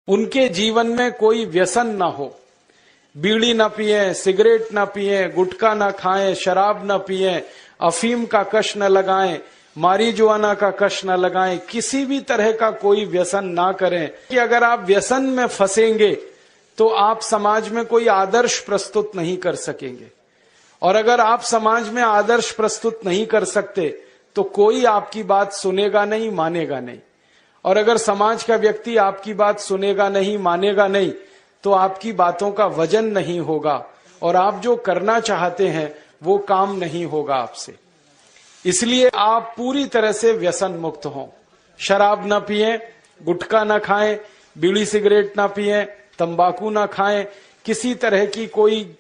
उनके जीवन में कोई व्यसन ना हो, बीड़ी ना पिए, सिगरेट ना पिए, गुटखा ना खाएं, शराब ना पिए, अफीम का कश न लगाएं, मारीजुआना का कश न लगाएं, किसी भी तरह का कोई व्यसन ना करें। कि अगर आप व्यसन में फंसेंगे तो आप समाज में कोई आदर्श प्रस्तुत नहीं कर सकेंगे, और अगर आप समाज में आदर्श प्रस्तुत नहीं कर सकते तो कोई आपकी बात सुनेगा नहीं, मानेगा नहीं। और अगर समाज का व्यक्ति आपकी बात सुनेगा नहीं, मानेगा नहीं, तो आपकी बातों का वजन नहीं होगा और आप जो करना चाहते हैं वो काम नहीं होगा आपसे। इसलिए आप पूरी तरह से व्यसन मुक्त हों। शराब ना पिएं, गुटखा ना खाएं, बीड़ी सिगरेट ना पिएं, तंबाकू ना खाएं, किसी तरह की कोई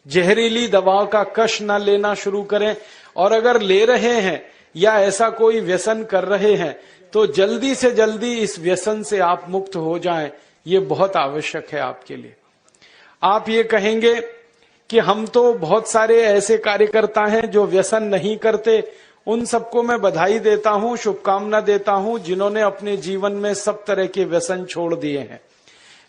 जहरीली दवाओं का कश ना लेना शुरू करें। और अगर ले रहे हैं या ऐसा कोई व्यसन कर रहे हैं तो जल्दी से जल्दी इस व्यसन से आप मुक्त हो जाएं, ये बहुत आवश्यक है आपके लिए। आप ये कहेंगे कि हम तो बहुत सारे ऐसे कार्यकर्ता हैं जो व्यसन नहीं करते, उन सबको मैं बधाई देता हूं, शुभकामना देता हूं जिन्होंने अपने जीवन में सब तरह के व्यसन छोड़ दिए हैं।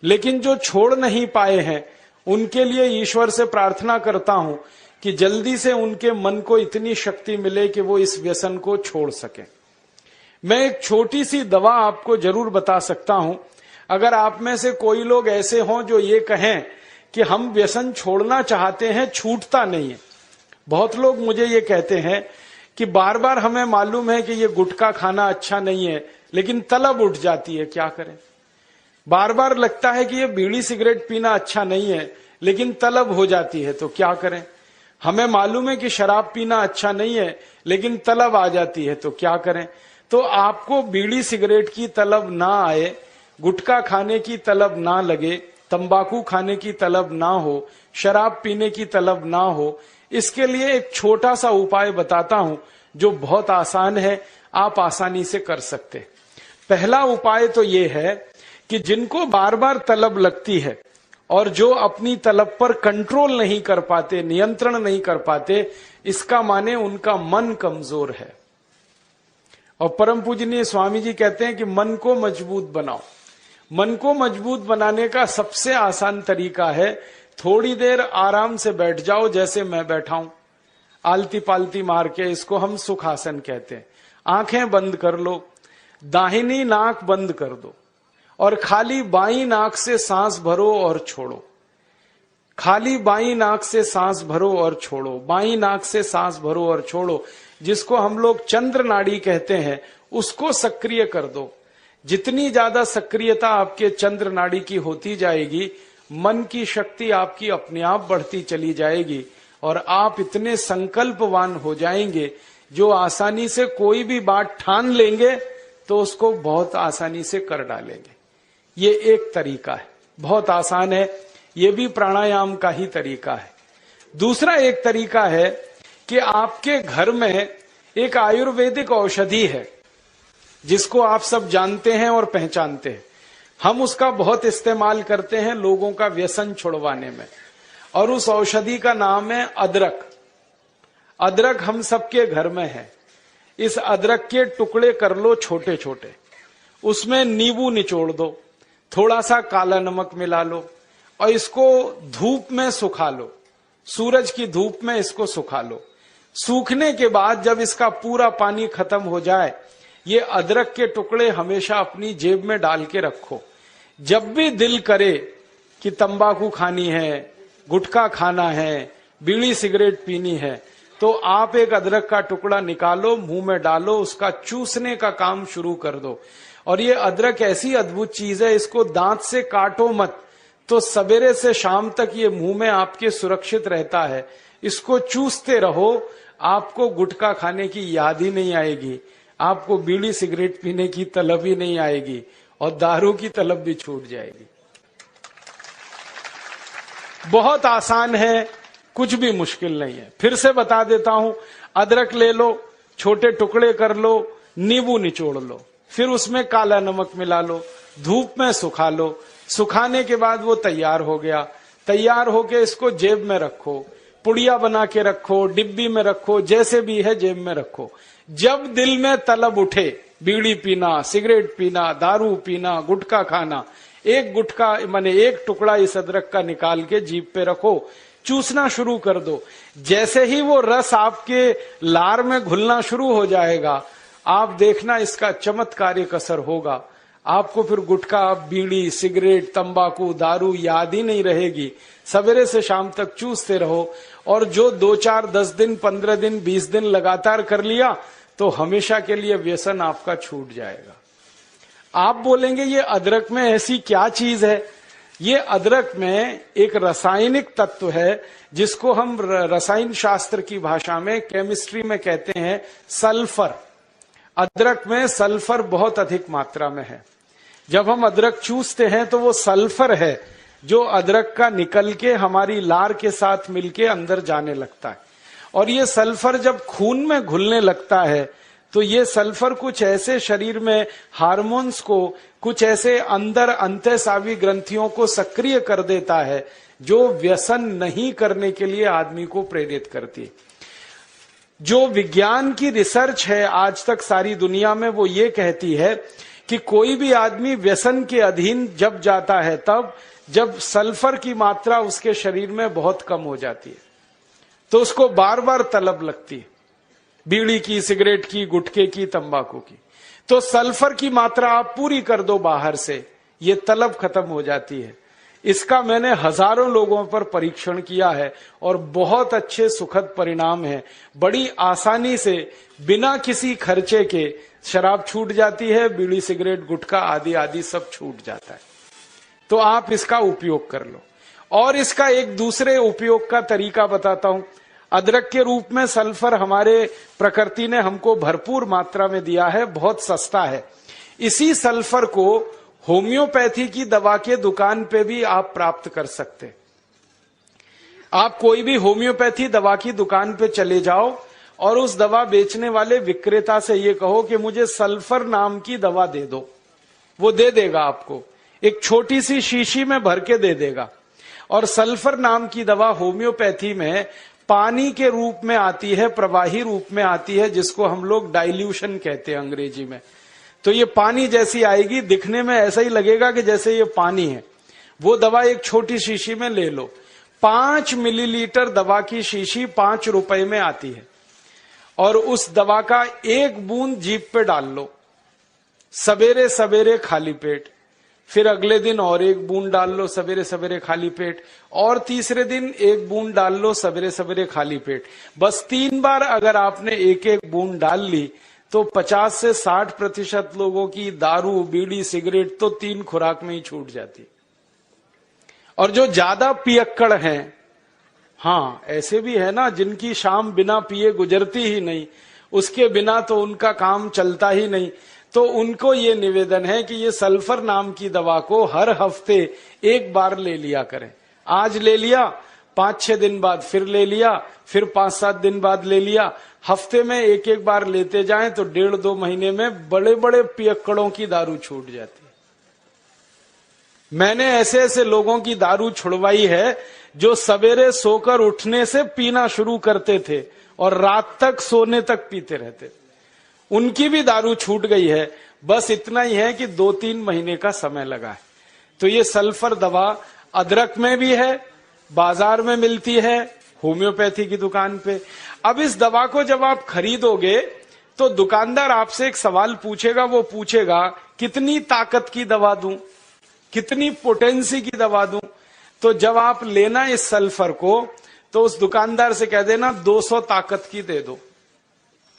लेकिन जो छोड़ नहीं पाए हैं उनके लिए ईश्वर से प्रार्थना करता हूं कि जल्दी से उनके मन को इतनी शक्ति मिले कि वो इस व्यसन को छोड़ सकें। मैं एक छोटी सी दवा आपको जरूर बता सकता हूं। अगर आप में से कोई लोग ऐसे हों जो ये कहें कि हम व्यसन छोड़ना चाहते हैं, छूटता नहीं है। बहुत लोग मुझे ये कहते हैं कि बार बार हमें मालूम है कि ये गुटखा खाना अच्छा नहीं है, लेकिन तलब उठ जाती है, क्या करें। बार बार लगता है कि ये बीड़ी सिगरेट पीना अच्छा नहीं है, लेकिन तलब हो जाती है, तो क्या करें। हमें मालूम है कि शराब पीना अच्छा नहीं है, लेकिन तलब आ जाती है, तो क्या करें। तो आपको बीड़ी सिगरेट की तलब ना आए, गुटखा खाने की तलब ना लगे, तंबाकू खाने की तलब ना हो, शराब पीने की तलब ना हो, इसके लिए एक छोटा सा उपाय बताता हूं जो बहुत आसान है, आप आसानी से कर सकते। पहला उपाय तो ये है कि जिनको बार बार तलब लगती है और जो अपनी तलब पर कंट्रोल नहीं कर पाते, नियंत्रण नहीं कर पाते, इसका माने उनका मन कमजोर है। और परम पूजनीय स्वामी जी कहते हैं कि मन को मजबूत बनाओ। मन को मजबूत बनाने का सबसे आसान तरीका है थोड़ी देर आराम से बैठ जाओ, जैसे मैं बैठा हूं, आलती पालती मार के। इसको हम सुखासन कहते हैं। आंखें बंद कर लो, दाहिनी नाक बंद कर दो और खाली बाई नाक से सांस भरो और छोड़ो। खाली बाई नाक से सांस भरो और छोड़ो, बाई नाक से सांस भरो और छोड़ो। जिसको हम लोग चंद्र नाड़ी कहते हैं, उसको सक्रिय कर दो। जितनी ज्यादा सक्रियता आपके चंद्र नाड़ी की होती जाएगी, मन की शक्ति आपकी अपने आप बढ़ती चली जाएगी और आप इतने संकल्पवान हो जाएंगे जो आसानी से कोई भी बात ठान लेंगे तो उसको बहुत आसानी से कर डालेंगे। ये एक तरीका है, बहुत आसान है, ये भी प्राणायाम का ही तरीका है। दूसरा एक तरीका है कि आपके घर में एक आयुर्वेदिक औषधि है जिसको आप सब जानते हैं और पहचानते हैं। हम उसका बहुत इस्तेमाल करते हैं लोगों का व्यसन छुड़वाने में, और उस औषधि का नाम है अदरक। अदरक हम सबके घर में है। इस अदरक के टुकड़े कर लो छोटे छोटे, उसमें नींबू निचोड़ दो, थोड़ा सा काला नमक मिला लो और इसको धूप में सुखा लो। सूरज की धूप में इसको सुखा लो। सूखने के बाद जब इसका पूरा पानी खत्म हो जाए, ये अदरक के टुकड़े हमेशा अपनी जेब में डाल के रखो। जब भी दिल करे कि तंबाकू खानी है, गुटखा खाना है, बीड़ी सिगरेट पीनी है, तो आप एक अदरक का टुकड़ा निकालो, मुंह में डालो, उसका चूसने का काम शुरू कर दो। और ये अदरक ऐसी अद्भुत चीज है, इसको दांत से काटो मत, तो सवेरे से शाम तक ये मुंह में आपके सुरक्षित रहता है। इसको चूसते रहो, आपको गुटखा खाने की याद ही नहीं आएगी, आपको बीड़ी सिगरेट पीने की तलब ही नहीं आएगी और दारू की तलब भी छूट जाएगी। बहुत आसान है, कुछ भी मुश्किल नहीं है। फिर से बता देता हूं, अदरक ले लो, छोटे टुकड़े कर लो, नींबू निचोड़ लो, फिर उसमें काला नमक मिला लो, धूप में सुखा लो। सुखाने के बाद वो तैयार हो गया। तैयार होके इसको जेब में रखो, पुड़िया बना के रखो, डिब्बी में रखो, जैसे भी है जेब में रखो। जब दिल में तलब उठे बीड़ी पीना, सिगरेट पीना, दारू पीना, गुटखा खाना, एक गुटखा माने एक टुकड़ा इस अदरक का निकाल के जीभ पे रखो, चूसना शुरू कर दो। जैसे ही वो रस आपके लार में घुलना शुरू हो जाएगा, आप देखना इसका चमत्कारिक असर होगा। आपको फिर गुटखा, बीड़ी, सिगरेट, तंबाकू, दारू याद ही नहीं रहेगी। सवेरे से शाम तक चूसते रहो, और जो 2, 4, 10 दिन, 15 दिन, 20 दिन लगातार कर लिया तो हमेशा के लिए व्यसन आपका छूट जाएगा। आप बोलेंगे ये अदरक में ऐसी क्या चीज है? ये अदरक में एक रासायनिक तत्व है जिसको हम रसायन शास्त्र की भाषा में, केमिस्ट्री में कहते हैं सल्फर। अदरक में सल्फर बहुत अधिक मात्रा में है। जब हम अदरक चूसते हैं तो वो सल्फर है जो अदरक का निकल के हमारी लार के साथ मिलके अंदर जाने लगता है। और ये सल्फर जब खून में घुलने लगता है तो ये सल्फर कुछ ऐसे शरीर में हार्मोन्स को, कुछ ऐसे अंदर अंतःस्रावी ग्रंथियों को सक्रिय कर देता है जो व्यसन नहीं करने के लिए आदमी को प्रेरित करती है। जो विज्ञान की रिसर्च है आज तक सारी दुनिया में, वो ये कहती है कि कोई भी आदमी व्यसन के अधीन जब जाता है तब जब सल्फर की मात्रा उसके शरीर में बहुत कम हो जाती है तो उसको बार बार तलब लगती है, बीड़ी की, सिगरेट की, गुटखे की, तंबाकू की। तो सल्फर की मात्रा आप पूरी कर दो बाहर से, ये तलब खत्म हो जाती है। इसका मैंने हजारों लोगों पर परीक्षण किया है और बहुत अच्छे सुखद परिणाम हैं। बड़ी आसानी से बिना किसी खर्चे के शराब छूट जाती है, बीड़ी, सिगरेट, गुटखा आदि आदि सब छूट जाता है। तो आप इसका उपयोग कर लो। और इसका एक दूसरे उपयोग का तरीका बताता हूं। अदरक के रूप में सल्फर हमारे प्रकृति ने हमको भरपूर मात्रा में दिया है, बहुत सस्ता है। इसी सल्फर को होम्योपैथी की दवा के दुकान पे भी आप प्राप्त कर सकते। आप कोई भी होम्योपैथी दवा की दुकान पे चले जाओ और उस दवा बेचने वाले विक्रेता से ये कहो कि मुझे सल्फर नाम की दवा दे दो, वो दे देगा आपको। एक छोटी सी शीशी में भर के दे देगा। और सल्फर नाम की दवा होम्योपैथी में पानी के रूप में आती है, प्रवाही रूप में आती है, जिसको हम लोग डाइल्यूशन कहते हैं अंग्रेजी में। तो ये पानी जैसी आएगी, दिखने में ऐसा ही लगेगा कि जैसे ये पानी है। वो दवा एक छोटी शीशी में ले लो। 5 मिलीलीटर दवा की शीशी 5 रुपए में आती है। और उस दवा का 1 बूंद जीभ पे डाल लो, सवेरे सवेरे खाली पेट। फिर अगले दिन और 1 बूंद डाल लो सवेरे सवेरे खाली पेट, और तीसरे दिन 1 बूंद डाल लो सवेरे सवेरे खाली पेट। बस 3 बार अगर आपने 1-1 बूंद डाल ली तो 50 से 60% लोगों की दारू, बीड़ी, सिगरेट तो 3 खुराक में ही छूट जाती। और जो ज्यादा पियक्कड़ हैं, हाँ ऐसे भी है ना जिनकी शाम बिना पिए गुजरती ही नहीं, उसके बिना तो उनका काम चलता ही नहीं, तो उनको ये निवेदन है कि ये सल्फर नाम की दवा को हर हफ्ते 1 बार ले लिया करें। आज ले लिया, 5-6 दिन बाद फिर ले लिया, फिर 5-7 दिन बाद ले लिया। हफ्ते में 1-1 बार लेते जाएं तो 1.5-2 महीने में बड़े बड़े पियक्कड़ों की दारू छूट जाती है। मैंने ऐसे ऐसे लोगों की दारू छुड़वाई है जो सवेरे सोकर उठने से पीना शुरू करते थे और रात तक सोने तक पीते रहते। उनकी भी दारू छूट गई है। बस इतना ही है कि 2-3 महीने का समय लगा है। तो ये सल्फर दवा अदरक में भी है, बाजार में मिलती है, होम्योपैथी की दुकान पे। अब इस दवा को जब आप खरीदोगे तो दुकानदार आपसे एक सवाल पूछेगा। वो पूछेगा कितनी ताकत की दवा दूं, कितनी पोटेंसी की दवा दूं। तो जब आप लेना इस सल्फर को तो उस दुकानदार से कह देना 200 ताकत की दे दो,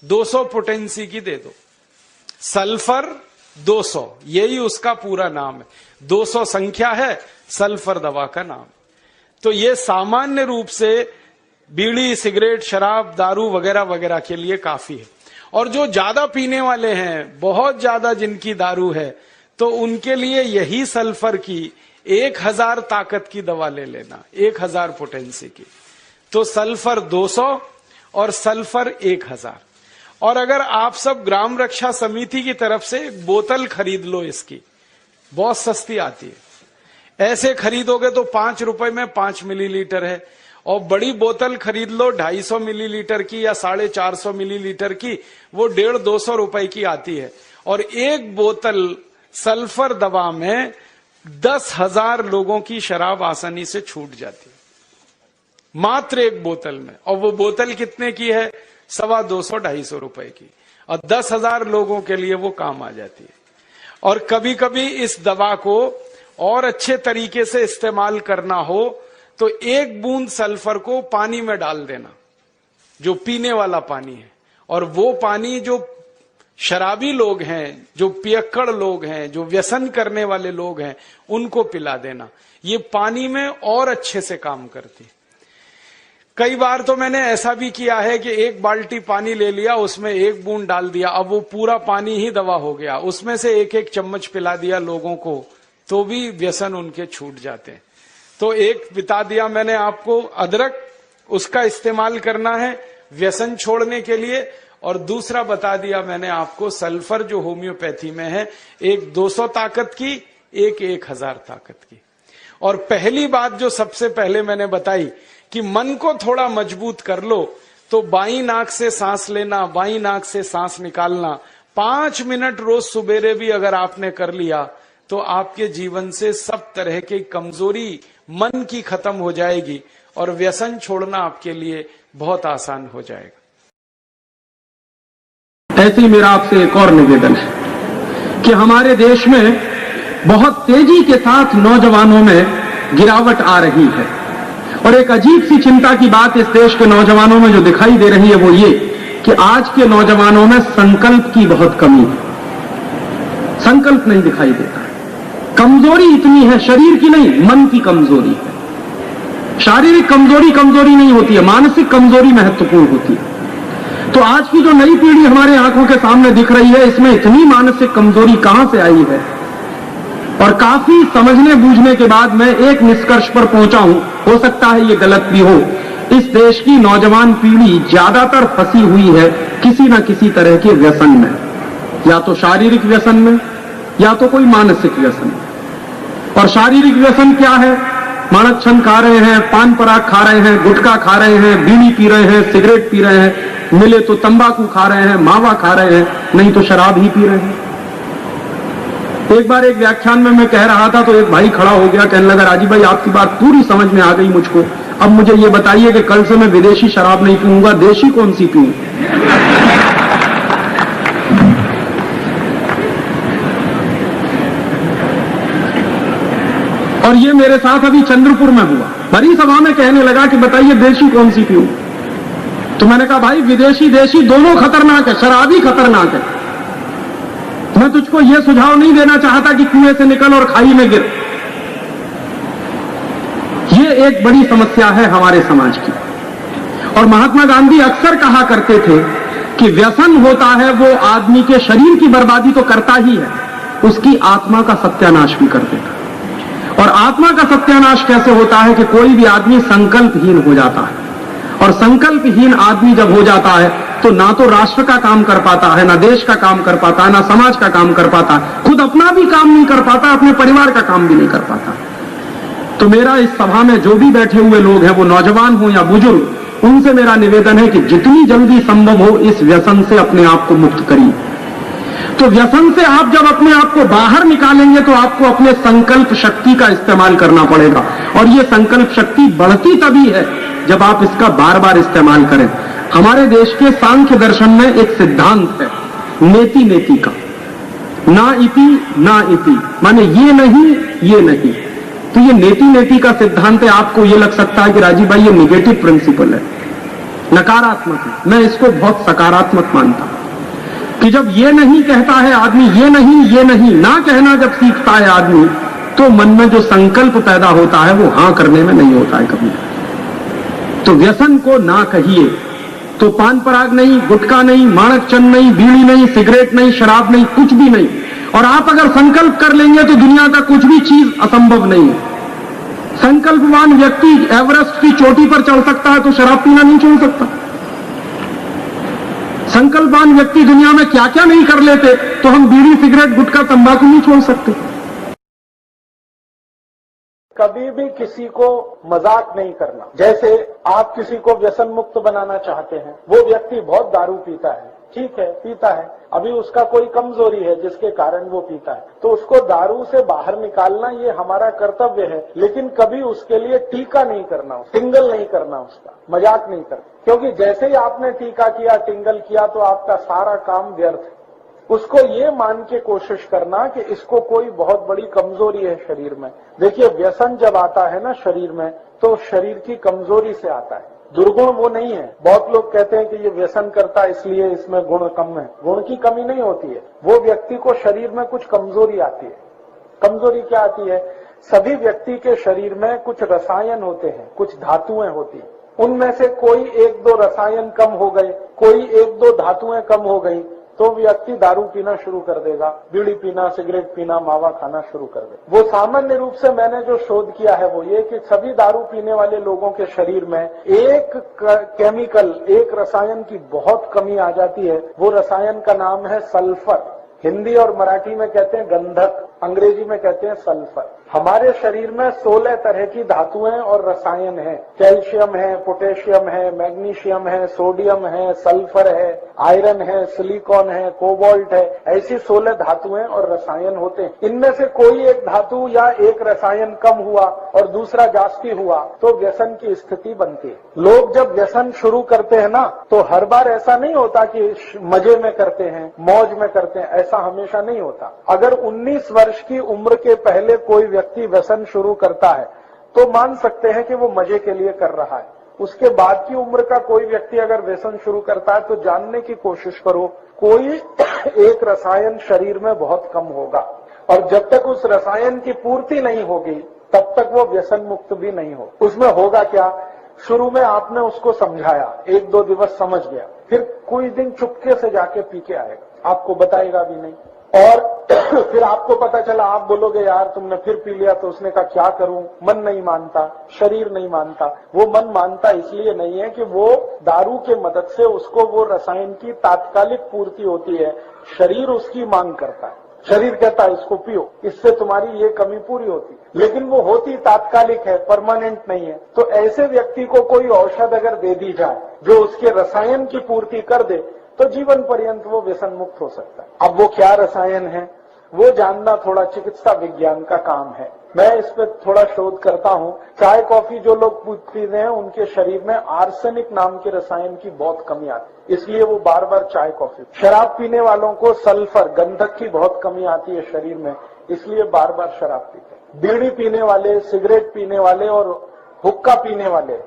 200 पोटेंसी की दे दो। सल्फर 200, यही उसका पूरा नाम है। 200 संख्या है, सल्फर दवा का नाम। तो ये सामान्य रूप से बीड़ी, सिगरेट, शराब, दारू वगैरह वगैरह के लिए काफी है। और जो ज्यादा पीने वाले हैं, बहुत ज्यादा जिनकी दारू है, तो उनके लिए यही सल्फर की 1000 ताकत की दवा ले लेना, 1000 पोटेंसी की। तो सल्फर 200 और सल्फर 1000। और अगर आप सब ग्राम रक्षा समिति की तरफ से एक बोतल खरीद लो, इसकी बहुत सस्ती आती है। ऐसे खरीदोगे तो 5 रुपए में 5 मिलीलीटर है। और बड़ी बोतल खरीद लो 250 मिलीलीटर की या 450 मिलीलीटर की, वो 150-200 रुपए की आती है। और एक बोतल सल्फर दवा में 10,000 लोगों की शराब आसानी से छूट जाती है, मात्र एक बोतल में। और वो बोतल कितने की है? 250-250 रुपए की, और 10,000 लोगों के लिए वो काम आ जाती है। और कभी कभी इस दवा को और अच्छे तरीके से इस्तेमाल करना हो तो एक बूंद सल्फर को पानी में डाल देना, जो पीने वाला पानी है, और वो पानी जो शराबी लोग हैं, जो पियक्कड़ लोग हैं, जो व्यसन करने वाले लोग हैं, उनको पिला देना। ये पानी में और अच्छे से काम करती है। कई बार तो मैंने ऐसा भी किया है कि एक बाल्टी पानी ले लिया, उसमें एक बूंद डाल दिया, अब वो पूरा पानी ही दवा हो गया, उसमें से एक एक चम्मच पिला दिया लोगों को, तो भी व्यसन उनके छूट जाते हैं। तो एक बता दिया मैंने आपको, अदरक, उसका इस्तेमाल करना है व्यसन छोड़ने के लिए, और दूसरा बता दिया मैंने आपको सल्फर, जो होम्योपैथी में है, एक 200 ताकत की, एक 1000 ताकत की। और पहली बात जो सबसे पहले मैंने बताई कि मन को थोड़ा मजबूत कर लो, तो बाईं नाक से सांस लेना, बाईं नाक से सांस निकालना 5 मिनट रोज सुबेरे भी अगर आपने कर लिया तो आपके जीवन से सब तरह की कमजोरी मन की खत्म हो जाएगी और व्यसन छोड़ना आपके लिए बहुत आसान हो जाएगा। ऐसे ही मेरा आपसे एक और निवेदन है कि हमारे देश में बहुत तेजी के साथ नौजवानों में गिरावट आ रही है, और एक अजीब सी चिंता की बात इस देश के नौजवानों में जो दिखाई दे रही है वो ये कि आज के नौजवानों में संकल्प की बहुत कमी है। संकल्प नहीं दिखाई देता, कमजोरी इतनी है, शरीर की नहीं, मन की कमजोरी है। शारीरिक कमजोरी नहीं होती है, मानसिक कमजोरी महत्वपूर्ण होती है। तो आज की जो नई पीढ़ी हमारे आंखों के सामने दिख रही है, इसमें इतनी मानसिक कमजोरी कहां से आई है? और काफी समझने बूझने के बाद मैं एक निष्कर्ष पर पहुंचा हूं, हो सकता है ये गलत भी हो, इस देश की नौजवान पीढ़ी ज्यादातर फंसी हुई है किसी न किसी तरह के व्यसन में, या तो शारीरिक व्यसन में या तो कोई मानसिक व्यसन। और शारीरिक व्यसन क्या है? मानक छन खा रहे हैं, पान पराग खा रहे हैं, गुटखा खा रहे हैं, बीड़ी पी रहे हैं, सिगरेट पी रहे हैं, मिले तो तंबाकू खा रहे हैं, मावा खा रहे हैं, नहीं तो शराब ही पी रहे हैं। एक बार एक व्याख्यान में मैं कह रहा था तो एक भाई खड़ा हो गया, कहने लगा, राजीव भाई आपकी बात पूरी समझ में आ गई मुझको, अब मुझे ये बताइए कि कल से मैं विदेशी शराब नहीं पीऊंगा, देशी कौन सी पीऊं? और ये मेरे साथ अभी चंद्रपुर में हुआ, बड़ी सभा में कहने लगा कि बताइए देशी कौन सी पीऊं? तो मैंने कहा भाई विदेशी देशी दोनों खतरनाक है, शराब ही खतरनाक है। मैं तुझको यह सुझाव नहीं देना चाहता कि कुएं से निकल और खाई में गिर। यह एक बड़ी समस्या है हमारे समाज की। और महात्मा गांधी अक्सर कहा करते थे कि व्यसन होता है वो आदमी के शरीर की बर्बादी तो करता ही है, उसकी आत्मा का सत्यानाश भी कर देता है। और आत्मा का सत्यानाश कैसे होता है कि कोई भी आदमी संकल्पहीन हो जाता है, और संकल्पहीन आदमी जब हो जाता है तो ना तो राष्ट्र का काम कर पाता है, ना देश का काम कर पाता है, ना समाज का काम कर पाता है, खुद अपना भी काम नहीं कर पाता, अपने परिवार का काम भी नहीं कर पाता। तो मेरा इस सभा में जो भी बैठे हुए लोग हैं, वो नौजवान हो या बुजुर्ग, उनसे मेरा निवेदन है कि जितनी जल्दी संभव हो इस व्यसन से अपने आप को मुक्त करिए। तो व्यसन से आप जब अपने आप को बाहर निकालेंगे तो आपको अपने संकल्प शक्ति का इस्तेमाल करना पड़ेगा, और ये संकल्प शक्ति बढ़ती तभी है जब आप इसका बार बार इस्तेमाल करें। हमारे देश के सांख्य दर्शन में एक सिद्धांत है नेति नेति का, ना इति, माने ये नहीं। तो ये नेति नेति का सिद्धांत है। आपको ये लग सकता है कि राजीव भाई ये निगेटिव प्रिंसिपल है, नकारात्मक है। मैं इसको बहुत सकारात्मक मानता हूं कि जब ये नहीं कहता है आदमी, ये नहीं ना कहना जब सीखता है आदमी, तो मन में जो संकल्प पैदा होता है वो हां करने में नहीं होता है कभी। तो व्यसन को ना कहिए, तो पान पराग नहीं, गुटखा नहीं, माणक चंद नहीं, बीड़ी नहीं, सिगरेट नहीं, शराब नहीं, कुछ भी नहीं। और आप अगर संकल्प कर लेंगे तो दुनिया का कुछ भी चीज असंभव नहीं है। संकल्पवान व्यक्ति एवरेस्ट की चोटी पर चढ़ सकता है तो शराब पीना नहीं छोड़ सकता। संकल्पवान व्यक्ति दुनिया में क्या क्या नहीं कर लेते, तो हम बीड़ी, सिगरेट, गुटखा, तंबाकू नहीं छोड़ सकते। कभी भी किसी को मजाक नहीं करना। जैसे आप किसी को व्यसन मुक्त बनाना चाहते हैं, वो व्यक्ति बहुत दारू पीता है, ठीक है, पीता है, अभी उसका कोई कमजोरी है जिसके कारण वो पीता है, तो उसको दारू से बाहर निकालना ये हमारा कर्तव्य है, लेकिन कभी उसके लिए टीका नहीं करना, टिंगल नहीं करना, उसका मजाक नहीं करना, क्योंकि जैसे ही आपने टीका किया, टिंगल किया, तो आपका सारा काम व्यर्थ है। उसको ये मान के कोशिश करना कि इसको कोई बहुत बड़ी कमजोरी है शरीर में। देखिए, व्यसन जब आता है ना शरीर में, तो शरीर की कमजोरी से आता है, दुर्गुण वो नहीं है। बहुत लोग कहते हैं कि ये व्यसन करता है इसलिए इसमें गुण कम है। गुण की कमी नहीं होती है, वो व्यक्ति को शरीर में कुछ कमजोरी आती है। कमजोरी क्या आती है? सभी व्यक्ति के शरीर में कुछ रसायन होते हैं, कुछ धातुएं होती हैं, उनमें से कोई एक दो रसायन कम हो गए, कोई एक दो धातुएं कम हो गई, तो व्यक्ति दारू पीना शुरू कर देगा, बीड़ी पीना, सिगरेट पीना, मावा खाना शुरू कर देगा। वो सामान्य रूप से मैंने जो शोध किया है वो ये कि सभी दारू पीने वाले लोगों के शरीर में एक केमिकल, एक रसायन की बहुत कमी आ जाती है। वो रसायन का नाम है सल्फर। हिंदी और मराठी में कहते हैं गंधक, अंग्रेजी में कहते हैं सल्फर। हमारे शरीर में 16 तरह की धातुएं और रसायन हैं। कैल्शियम है, पोटेशियम है, मैग्नीशियम है, सोडियम है, सल्फर है, आयरन है, सिलिकॉन है, कोबाल्ट है, ऐसी 16 धातुएं और रसायन होते हैं। इनमें से कोई एक धातु या एक रसायन कम हुआ और दूसरा जास्ती हुआ तो व्यसन की स्थिति बनती है। लोग जब व्यसन शुरू करते हैं ना, तो हर बार ऐसा नहीं होता कि मजे में करते हैं, मौज में करते हैं, ऐसा हमेशा नहीं होता। अगर 19 वर्ष की उम्र के पहले कोई व्यक्ति व्यसन शुरू करता है तो मान सकते हैं कि वो मजे के लिए कर रहा है। उसके बाद की उम्र का कोई व्यक्ति अगर व्यसन शुरू करता है तो जानने की कोशिश करो, कोई एक रसायन शरीर में बहुत कम होगा, और जब तक उस रसायन की पूर्ति नहीं होगी तब तक वो व्यसन मुक्त भी नहीं हो। उसमें होगा क्या? शुरू में आपने उसको समझाया, 1-2 दिवस समझ गया, फिर कुछ दिन चुपके से जाके पी के आएगा, आपको बताएगा भी नहीं, और फिर आपको पता चला, आप बोलोगे यार तुमने फिर पी लिया, तो उसने कहा क्या करूं, मन नहीं मानता, शरीर नहीं मानता। वो मन मानता इसलिए नहीं है कि वो दारू के मदद से उसको वो रसायन की तात्कालिक पूर्ति होती है, शरीर उसकी मांग करता है, शरीर कहता है इसको पियो, इससे तुम्हारी ये कमी पूरी होती, लेकिन वो होती तात्कालिक है, परमानेंट नहीं है। तो ऐसे व्यक्ति को कोई औषध अगर दे दी जाए जो उसके रसायन की पूर्ति कर दे तो जीवन पर्यंत वो व्यसन मुक्त हो सकता है। अब वो क्या रसायन है वो जानना थोड़ा चिकित्सा विज्ञान का काम है। मैं इस पर थोड़ा शोध करता हूँ। चाय कॉफी जो लोग पीते हैं उनके शरीर में आर्सेनिक नाम के रसायन की बहुत कमी आती है, इसलिए वो बार बार चाय कॉफी। शराब पीने वालों को सल्फर, गंधक की बहुत कमी आती है शरीर में, इसलिए बार बार शराब पीते हैं। बीड़ी पीने वाले, सिगरेट पीने वाले और हुक्का पीने वाले,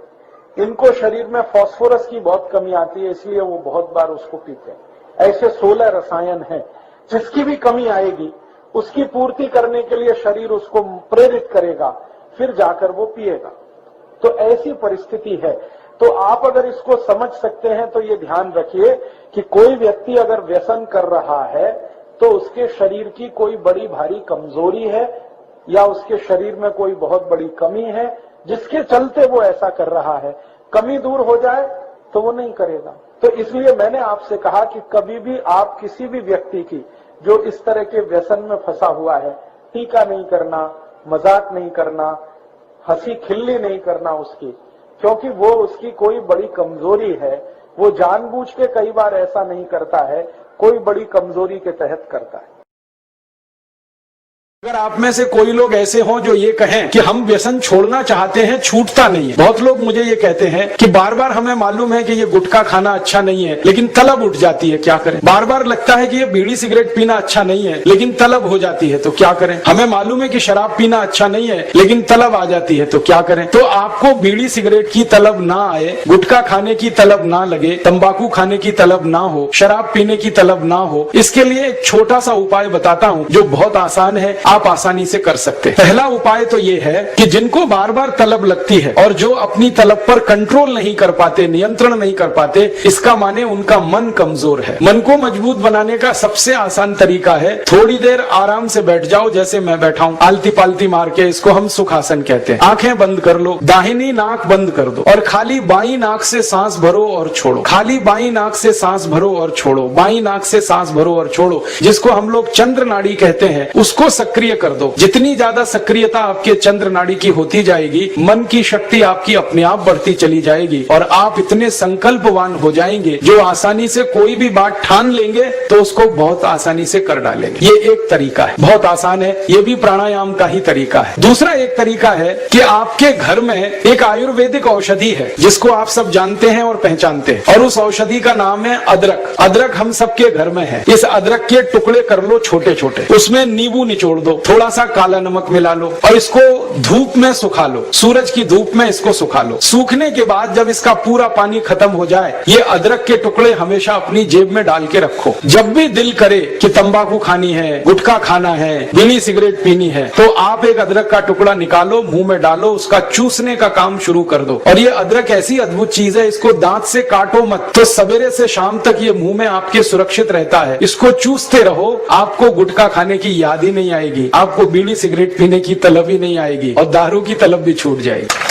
इनको शरीर में फास्फोरस की बहुत कमी आती है, इसलिए वो बहुत बार उसको पीते हैं। ऐसे 16 रसायन हैं, जिसकी भी कमी आएगी उसकी पूर्ति करने के लिए शरीर उसको प्रेरित करेगा, फिर जाकर वो पिएगा। तो ऐसी परिस्थिति है। तो आप अगर इसको समझ सकते हैं तो ये ध्यान रखिए कि कोई व्यक्ति अगर व्यसन कर रहा है तो उसके शरीर की कोई बड़ी भारी कमजोरी है या उसके शरीर में कोई बहुत बड़ी कमी है जिसके चलते वो ऐसा कर रहा है। कमी दूर हो जाए तो वो नहीं करेगा। तो इसलिए मैंने आपसे कहा कि कभी भी आप किसी भी व्यक्ति की जो इस तरह के व्यसन में फंसा हुआ है, टीका नहीं करना, मजाक नहीं करना, हंसी खिल्ली नहीं करना उसकी, क्योंकि वो उसकी कोई बड़ी कमजोरी है। वो जानबूझ के कई बार ऐसा नहीं करता है, कोई बड़ी कमजोरी के तहत करता है। अगर आप में से कोई लोग ऐसे हों जो ये कहें कि हम व्यसन छोड़ना चाहते हैं, छूटता नहीं है। बहुत लोग मुझे ये कहते हैं कि बार बार हमें मालूम है कि ये गुटखा खाना अच्छा नहीं है, लेकिन तलब उठ जाती है, क्या करें। बार बार लगता है कि ये बीड़ी सिगरेट पीना अच्छा नहीं है, लेकिन तलब हो जाती है, तो क्या करें। हमें मालूम है कि शराब पीना अच्छा नहीं है, लेकिन तलब आ जाती है, तो क्या करें। तो आपको बीड़ी सिगरेट की तलब ना आए, गुटखा खाने की तलब ना लगे, तंबाकू खाने की तलब ना हो, शराब पीने की तलब ना हो, इसके लिए एक छोटा सा उपाय बताता हूँ जो बहुत आसान है, आप आसानी से कर सकते हैं। पहला उपाय तो ये है कि जिनको बार बार तलब लगती है और जो अपनी तलब पर कंट्रोल नहीं कर पाते, नियंत्रण नहीं कर पाते, इसका माने उनका मन कमजोर है। मन को मजबूत बनाने का सबसे आसान तरीका है थोड़ी देर आराम से बैठ जाओ, जैसे मैं बैठा हूं, आलती पालती मार के, इसको हम सुखासन कहते हैं। आंखें बंद कर लो, दाहिनी नाक बंद कर दो और खाली बाई नाक से सांस भरो और छोड़ो। खाली बाई नाक से सांस भरो और छोड़ो, बाई नाक से सांस भरो और छोड़ो, जिसको हम लोग चंद्र नाड़ी कहते हैं, उसको सक्रिय सक्रिय कर दो। जितनी ज्यादा सक्रियता आपके चंद्र नाड़ी की होती जाएगी, मन की शक्ति आपकी अपने आप बढ़ती चली जाएगी और आप इतने संकल्पवान हो जाएंगे जो आसानी से कोई भी बात ठान लेंगे तो उसको बहुत आसानी से कर डालेंगे। ये एक तरीका है, बहुत आसान है, ये भी प्राणायाम का ही तरीका है। दूसरा एक तरीका है कि आपके घर में एक आयुर्वेदिक औषधि है जिसको आप सब जानते हैं और पहचानते हैं, और उस औषधि का नाम है अदरक। अदरक हम सबके घर में है। इस अदरक के टुकड़े कर लो छोटे छोटे, उसमें नींबू निचोड़ दो, थोड़ा सा काला नमक मिला लो और इसको धूप में सुखा लो, सूरज की धूप में इसको सुखा लो। सूखने के बाद जब इसका पूरा पानी खत्म हो जाए, ये अदरक के टुकड़े हमेशा अपनी जेब में डाल के रखो। जब भी दिल करे कि तंबाकू खानी है, गुटखा खाना है, बीड़ी सिगरेट पीनी है, तो आप एक अदरक का टुकड़ा निकालो, मुंह में डालो, उसका चूसने का काम शुरू कर दो। और ये अदरक ऐसी अद्भुत चीज है, इसको दांत से काटो मत, तो सवेरे से शाम तक ये मुंह में आपके सुरक्षित रहता है। इसको चूसते रहो, आपको गुटखा खाने की याद ही नहीं आएगी, आपको बीड़ी सिगरेट पीने की तलब ही नहीं आएगी और दारू की तलब भी छूट जाएगी।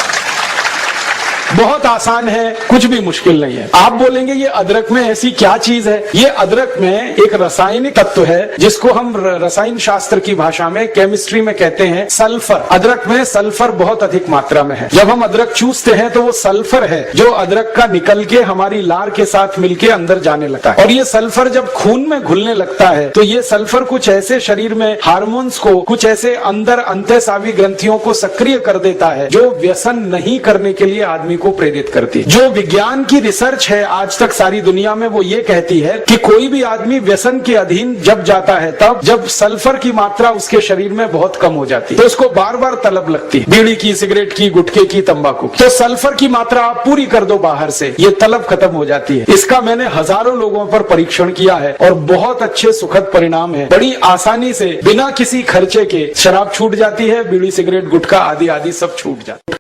बहुत आसान है, कुछ भी मुश्किल नहीं है। आप बोलेंगे ये अदरक में ऐसी क्या चीज है? ये अदरक में एक रासायनिक तत्व है जिसको हम रसायन शास्त्र की भाषा में, केमिस्ट्री में कहते हैं सल्फर। अदरक में सल्फर बहुत अधिक मात्रा में है। जब हम अदरक चूसते हैं तो वो सल्फर है जो अदरक का निकल के हमारी लार के साथ मिलके अंदर जाने लगता है, और ये सल्फर जब खून में घुलने लगता है तो ये सल्फर कुछ ऐसे शरीर में हार्मोन्स को, कुछ ऐसे अंदर अंतःस्रावी ग्रंथियों को सक्रिय कर देता है जो व्यसन नहीं करने के लिए आदमी को प्रेरित करती है। जो विज्ञान की रिसर्च है आज तक सारी दुनिया में, वो ये कहती है कि कोई भी आदमी व्यसन के अधीन जब जाता है तब जब सल्फर की मात्रा उसके शरीर में बहुत कम हो जाती है तो उसको बार बार तलब लगती है, बीड़ी की, सिगरेट की, गुटखे की, तंबाकू की। तो सल्फर की मात्रा आप पूरी कर दो बाहर से, ये तलब खत्म हो जाती है। इसका मैंने हजारों लोगों पर परीक्षण किया है और बहुत अच्छे सुखद परिणाम है। बड़ी आसानी से बिना किसी खर्चे के शराब छूट जाती है, बीड़ी सिगरेट गुटखा आदि आदि सब छूट जाती है।